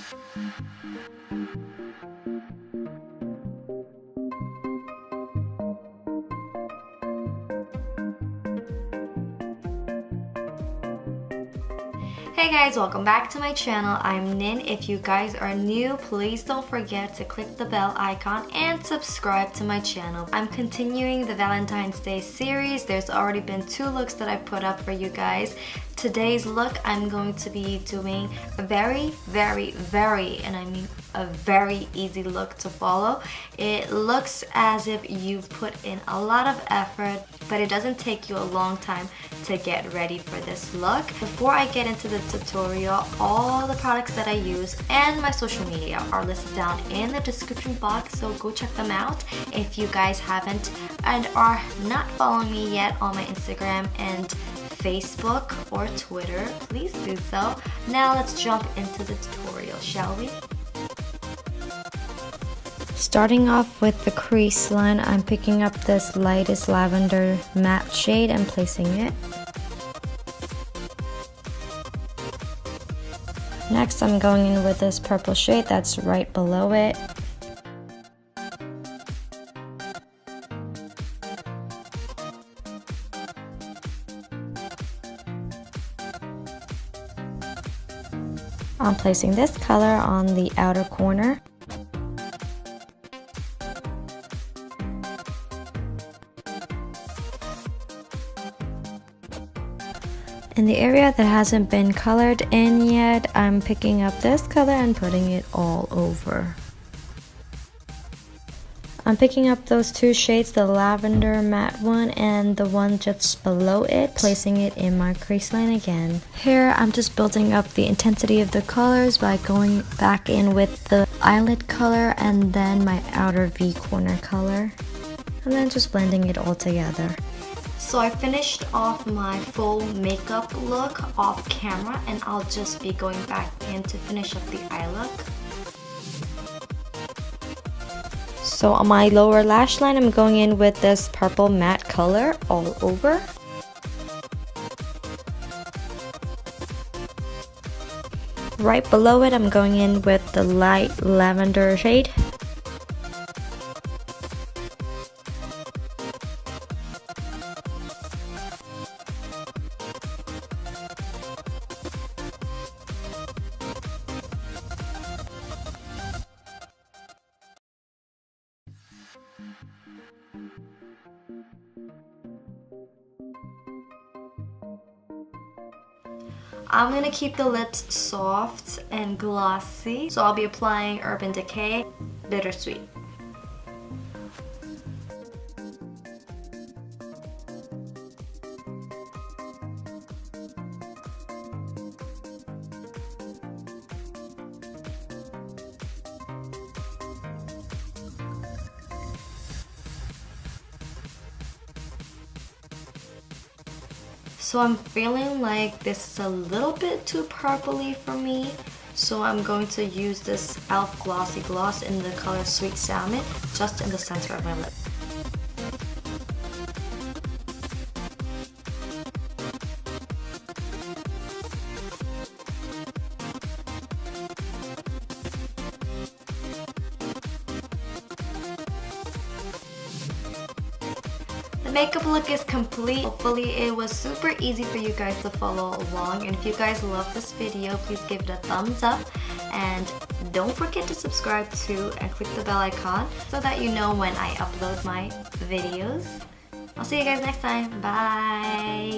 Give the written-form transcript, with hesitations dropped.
Hey guys, welcome back to my channel. I'm Nin. If you guys are new, please don't forget to click the bell icon and subscribe to my channel. I'm continuing the Valentine's Day series. There's already been 2 looks that I put up for you guys. Today's look, I'm going to be doing a very, and I mean a very easy look to follow. It looks as if you put in a lot of effort, but it doesn't take you a long time to get ready for this look. Before I get into the tutorial, all the products that I use and my social media are listed down in the description box, so go check them out if you guys haven't and are not following me yet on my Instagram and Facebook or Twitter. Please do so. Now let's jump into the tutorial, shall we? Starting off with the crease line, I'm picking up this lightest lavender matte shade and placing it. Next, I'm going in with this purple shade that's right below it. I'm placing this color on the outer corner. In the area that hasn't been colored in yet, I'm picking up this color and putting it all over. I'm picking up those 2 shades, the lavender matte one and the one just below it, placing it in my crease line again. Here, I'm just building up the intensity of the colors by going back in with the eyelid color and then my outer V corner color, and then just blending it all together. So I finished off my full makeup look off camera, and I'll just be going back in to finish up the eye look. So on my lower lash line, I'm going in with this purple matte color all over. Right below it, I'm going in with the light lavender shade. I'm gonna keep the lips soft and glossy, so I'll be applying Urban Decay Bittersweet. So I'm feeling like this is a little bit too purpley for me, so I'm going to use this E.l.f. Glossy Gloss in the color Sweet Salmon just in the center of my lip. The makeup look is complete. Hopefully it was super easy for you guys to follow along, and if you guys love this video, please give it a thumbs up and don't forget to subscribe to and click the bell icon so that you know when I upload my videos. I'll see you guys next time. Bye!